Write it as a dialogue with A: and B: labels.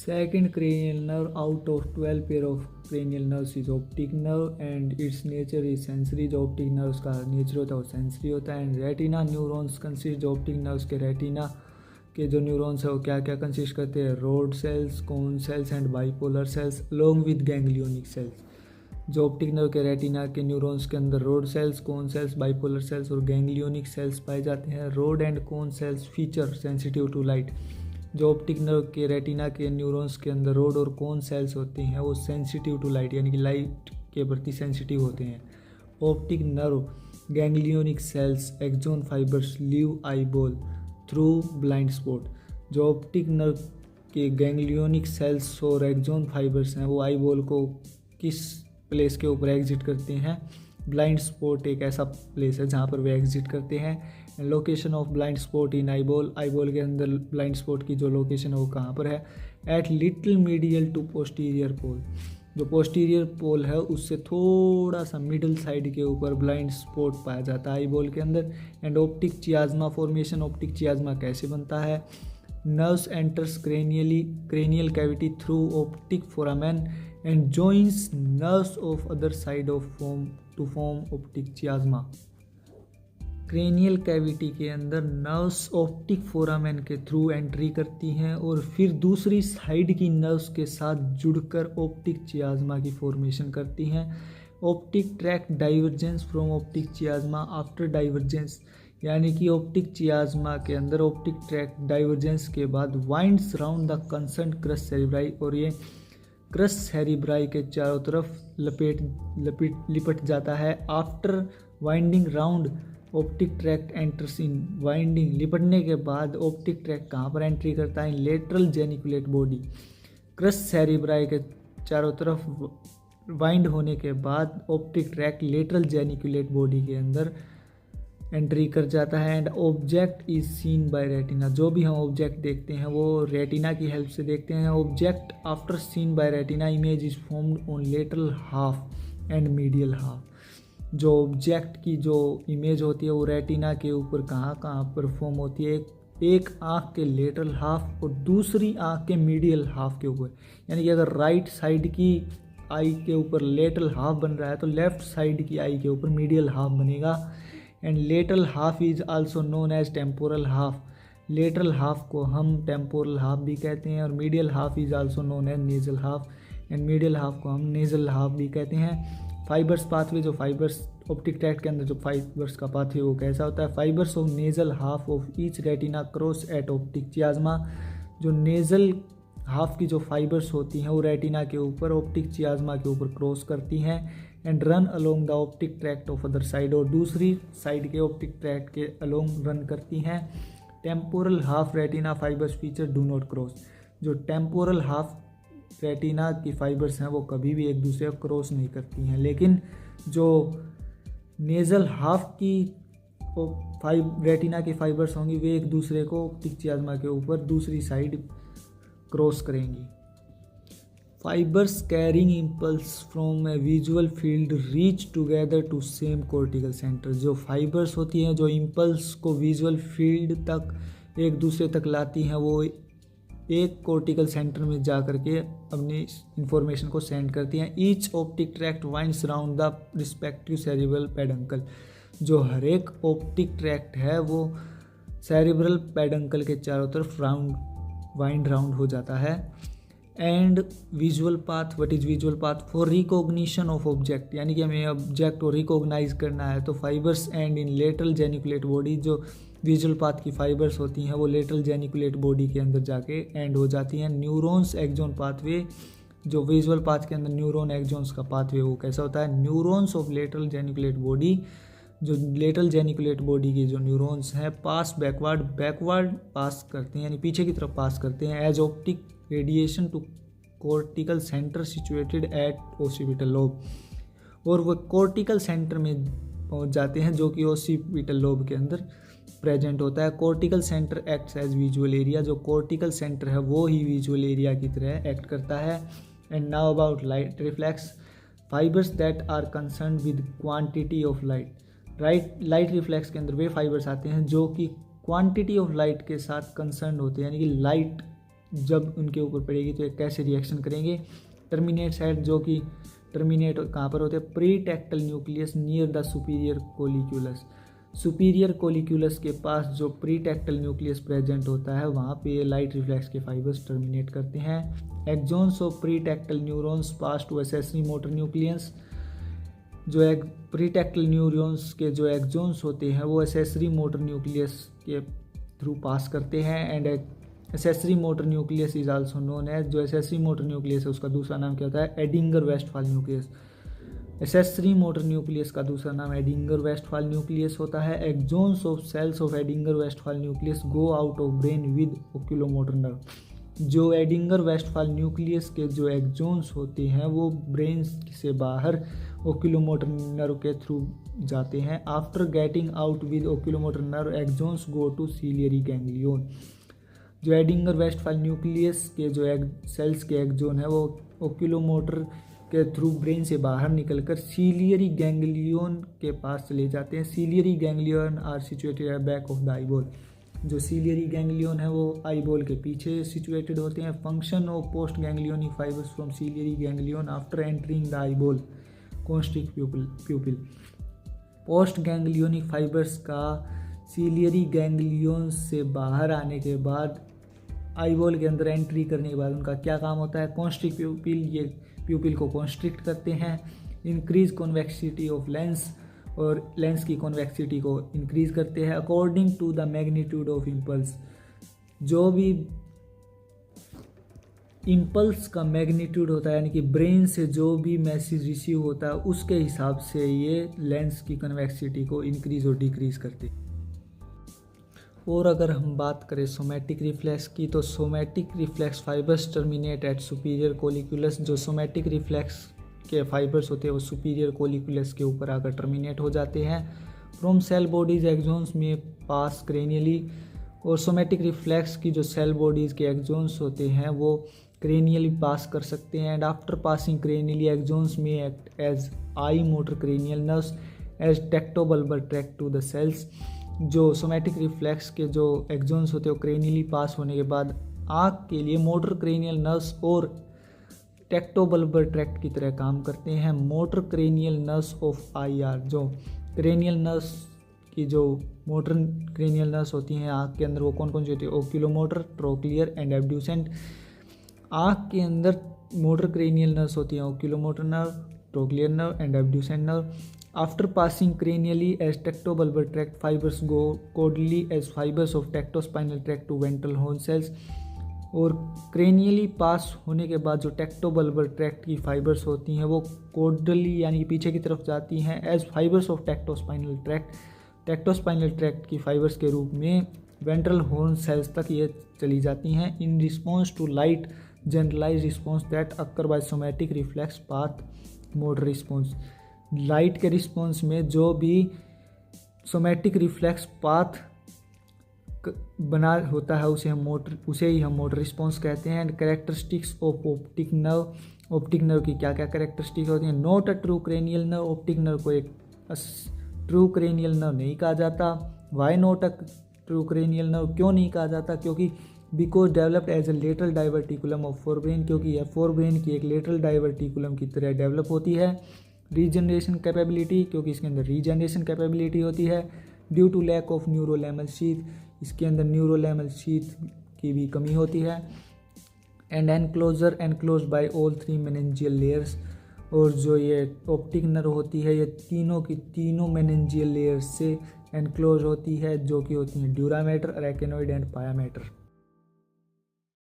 A: Second cranial nerve out of 12 pair of cranial nerves is optic nerve and its nature is sensory. जो optic nerves का nature होता है वो sensory होता है. And retina neurons consist optic nerves के retina के जो न्यूरॉन्स है वो क्या क्या कंसिस्ट करते हैं, rod cells, cone cells and bipolar cells along with ganglionic cells. जो ऑप्टिक नर्व के रेटिना के न्यूरॉन्स के अंदर rod cells, cone cells, bipolar cells और गैंग्लियोनिक सेल्स पाए जाते हैं. Rod and cone cells feature sensitive to light. जो ऑप्टिक नर्व के रेटिना के न्यूरॉन्स के अंदर रोड और कोन सेल्स होते हैं वो सेंसिटिव टू लाइट यानी कि लाइट के प्रति सेंसिटिव होते हैं. Optic nerve ganglionic cells axon fibres leave eye ball through blind spot. जो ऑप्टिक नर्व के गैंग्लियोनिक सेल्स और एक्सोन फाइबर्स हैं वो आई बॉल को किस प्लेस के ऊपर एग्जिट करते हैं. ब्लाइंड स्पॉट एक ऐसा प्लेस है जहाँ पर वे एग्जिट करते हैं. Location of blind spot in eyeball. Eyeball के अंदर ब्लाइंड स्पॉट की जो लोकेशन है वो कहाँ पर है, at little medial to posterior pole. जो पोस्टीरियर पोल है उससे थोड़ा सा मिडल साइड के ऊपर ब्लाइंड स्पॉट पाया जाता है आईबॉल के अंदर. And optic chiasma formation. Optic chiasma कैसे बनता है, nerves enters cranial cavity through optic foramen and joins nerves of other side of form to form optic chiasma. Cranial cavity के अंदर नर्व्स ऑप्टिक फोरामेन के through entry करती हैं और फिर दूसरी साइड की नर्व्स के साथ जुड़कर ऑप्टिक चियाज्मा की फॉर्मेशन करती हैं. Optic tract divergence from optic chiasma after divergence यानी कि ऑप्टिक चियाज्मा के अंदर ऑप्टिक ट्रैक्ट डाइवर्जेंस के बाद winds round the concern cross cerebri और ये क्रस सेरिब्राई के चारों तरफ लिपट जाता है. After winding round optic tract enters in. Winding लिपटने के बाद ऑप्टिक ट्रैक्ट कहाँ पर एंट्री करता है, lateral geniculate body. Crus cerebri के चारों तरफ वाइंड होने के बाद optic tract lateral geniculate body के अंदर एंट्री कर जाता है. And object is seen by retina. जो भी हम ऑब्जेक्ट देखते हैं वो रेटिना की हेल्प से देखते हैं. Object after seen by retina image is formed on lateral half and medial half. जो ऑब्जेक्ट की जो इमेज होती है वो रेटिना के ऊपर कहाँ कहाँ पर फॉर्म होती है, एक आँख के लेटरल हाफ और दूसरी आँख के मीडियल हाफ के ऊपर. यानी कि अगर राइट साइड की आई के ऊपर लेटरल हाफ बन रहा है तो लेफ्ट साइड की आई के ऊपर मीडियल हाफ बनेगा. And lateral half is also known as temporal half. Lateral half को हम टेम्पोरल हाफ भी कहते हैं और medial half is also known as nasal half. And medial half को हम नेजल हाफ भी कहते हैं. Fibres pathway. जो फाइबर्स ऑप्टिक ट्रैक्ट के अंदर जो फाइबर्स का पाथवे वो कैसा होता है, fibres of nasal half of each retina cross at optic chiasma. जो नेजल हाफ की जो फाइबर्स होती हैं वो रेटिना के ऊपर ऑप्टिक चियाज्मा के ऊपर क्रॉस करती हैं and run along the optic tract of other side और दूसरी साइड के ऑप्टिक ट्रैक्ट के अलोंग रन करती हैं. Temporal half retina fibres feature do not cross. जो टेम्पोरल हाफ रेटिना की फाइबर्स हैं वो कभी भी एक दूसरे को क्रॉस नहीं करती हैं, लेकिन जो नेजल हाफ की रेटिना की फाइबर्स होंगी वे एक दूसरे को ऑप्टिक चियाज्मा के ऊपर दूसरी साइड क्रॉस करेंगी. Fibres carrying impulse from a visual field reach together to same cortical centre. जो फाइबर्स होती हैं जो इम्पल्स को विजुअल फील्ड तक एक दूसरे तक लाती हैं वो एक कॉर्टिकल सेंटर में जा करके अपनी इंफॉर्मेशन को सेंड करती हैं. Each optic tract winds round the respective cerebral peduncle. जो हर एक ऑप्टिक ट्रैक्ट है वो सेरिब्रल पेडंकल के चारों तरफ वाइंड राउंड हो जाता है. And visual path. What is visual path, for recognition of object यानी कि हमें ऑब्जेक्ट को रिकॉग्नाइज करना है तो fibres and in lateral geniculate body. जो विजुअल पाथ की फाइबर्स होती हैं वो लेटरल जेनिकुलेट बॉडी के अंदर जाके एंड हो जाती हैं. Neurons axon pathway. जो विजुअल पाथ के अंदर न्यूरॉन एक्सोन्स का पाथवे वो कैसा होता है, neurons of lateral geniculate body. जो लेटरल जेनिकुलेट बॉडी के जो न्यूरॉन्स हैं पास बैकवर्ड पास करते हैं यानी पीछे की तरफ पास करते हैं as optic radiation to cortical centre situated at occipital lobe. और वो कॉर्टिकल सेंटर में पहुंच जाते हैं जो कि ओसिपिटल लोब के अंदर प्रेजेंट होता है. Cortical centre acts as visual area. जो कॉर्टिकल सेंटर है वो ही विजुअल एरिया की तरह एक्ट करता है. And now about light reflex. Fibres that are concern with quantity of light. Light reflex के अंदर वे फाइबर्स आते हैं जो कि क्वांटिटी ऑफ लाइट के साथ कंसर्न होते हैं यानी कि लाइट जब उनके ऊपर पड़ेगी तो ये कैसे रिएक्शन करेंगे। टर्मिनेट साइट, जो कि टर्मिनेट कहाँ पर होते हैं, pre tectal nucleus near the superior colliculus. Superior colliculus के पास जो प्री टेक्टल न्यूक्लियस प्रेजेंट होता है वहाँ पे लाइट रिफ्लेक्स के फाइबर्स टर्मिनेट करते हैं। Axons of pre tectal neurons pass to accessory motor nucleus. जो एक प्री टेक्टल न्यूरॉन्स के जो एक्सॉन्स होते हैं वो एक्सेसरी मोटर न्यूक्लियस के थ्रू पास करते हैं। And accessory motor nucleus is also known as, जो एक्सेसरी मोटर न्यूक्लियस है उसका दूसरा नाम क्या होता है, Edinger Westphal nucleus. Accessory motor nucleus का दूसरा नाम एडिंगर वेस्टफाल न्यूक्लियस होता है। Axons of cells of Edinger Westphal nucleus go out of brain with oculomotor nerve. जो एडिंगर वेस्टफाल न्यूक्लियस के जो एक्सॉन्स होते हैं वो ब्रेन से बाहर ओक्यूलोमोटर नर्व के थ्रू जाते हैं। After getting out with oculomotor nerve axons go to ciliary ganglion. जो एडिंगर वेस्टफाल न्यूक्लियस के जो सेल्स के एक्सॉन है वो ओक्यूलोमोटर के थ्रू ब्रेन से बाहर निकलकर सीलियरी गैंग्लियन के पास चले जाते हैं। Ciliary ganglion are situated at back of the eyeball. जो सीलियरी गैंग्लियन है वो आईबॉल के पीछे सिचुएटेड होते हैं। Function of post ganglionic fibres from ciliary ganglion after entering the eyeball constrict pupil. Post ganglionic fibres का सीलियरी गैंग्लियन से बाहर आने के बाद आईबॉल के अंदर एंट्री करने के बाद उनका क्या काम होता है, कॉन्स्ट्रिक्ट प्यूपिल, ये प्यूपिल को कॉन्स्ट्रिक्ट करते हैं। इंक्रीज कॉन्वेक्सिटी ऑफ लेंस, और लेंस की कॉन्वेक्सिटी को इंक्रीज करते हैं according to the magnitude of impulse. जो भी इम्पल्स का मैग्नीट्यूड होता है, यानी कि ब्रेन से जो भी मैसेज रिसीव होता है उसके हिसाब से ये लेंस की कन्वेक्सिटी को इंक्रीज और डिक्रीज करते हैं। और अगर हम बात करें सोमैटिक रिफ्लेक्स की, तो somatic reflex fibres terminate at superior colliculus. जो सोमैटिक रिफ्लेक्स के फाइबर्स होते हैं वो सुपीरियर कोलिक्यूलस के ऊपर आकर टर्मिनेट हो जाते हैं। फ्रॉम सेल बॉडीज एक्सॉन्स में पास क्रेनियली। और सोमैटिक रिफ्लेक्स की जो सेल बॉडीज़ के एक्सॉन्स होते हैं वो क्रेनियली पास कर सकते हैं। And after passing cranially axons में act as eye motor cranial nerves as tectobulbar tract to the cells. जो सोमैटिक रिफ्लेक्स के जो एक्सॉन्स होते हैं वो क्रेनियली पास होने के बाद आँख के लिए मोटर क्रेनियल नर्व्स और टेक्टोबल्बर ट्रैक्ट की तरह काम करते हैं। Motor cranial nerves of I R, जो क्रेनियल नर्व्स की जो मोटर क्रेनियल नर्व्स होती हैं आँख के अंदर वो कौन कौन सी होती है, ओक्यूलोमोटर, ट्रोक्लियर एंड एब्ड्यूसेंट। आँख के अंदर मोटर क्रेनियल नर्व्स होती हैं oculomotor nerve, trochlear nerve and abducent nerve. After passing cranially as tectobulbar tract, fibers go caudally as fibers of tectospinal tract to ventral horn cells। और cranially पास होने के बाद जो टेक्टोबल्बर ट्रैक्ट की फाइबर्स होती हैं वो कोडली यानी कि पीछे की तरफ जाती हैं as fibres of tectospinal tract. Tectospinal tract की फाइबर्स के रूप में वेंट्रल हॉर्न सेल्स तक ये चली जाती हैं। In response to light generalise response that occur by somatic reflex path motor response. Light के रिस्पॉन्स में जो भी सोमैटिक रिफ्लेक्स पाथ बना होता है उसे ही हम मोटर रिस्पॉन्स कहते हैं। And characteristics of optic nerve. Optic nerve की क्या क्या कैरेक्टरिस्टिक होती हैं। Not a true cranial nerve. Optic नर्व को एक ट्रू क्रेनियल नर्व नहीं कहा जाता। Why not a true cranial nerve, क्यों नहीं कहा जाता, क्योंकि because developed as a lateral diverticulum of forebrain, क्योंकि यह फोरब्रेन की एक लेटरल डाइवर्टिकुलम की तरह डेवलप होती है। रीजनरेशन कैपेबिलिटी, क्योंकि इसके अंदर रीजनरेशन कैपेबिलिटी होती है। Due to lack of neurolemmal sheath, इसके अंदर न्यूरोलेमल शीथ की भी कमी होती है। And enclose by all 3 meningeal layers. और जो ये ऑप्टिक नर्व होती है ये तीनों की तीनों मेनिंजियल लेयर्स से एनक्लोज होती है, जो कि होती हैं ड्यूरामेटर, अरेकेनोइड एंड पायामेटर।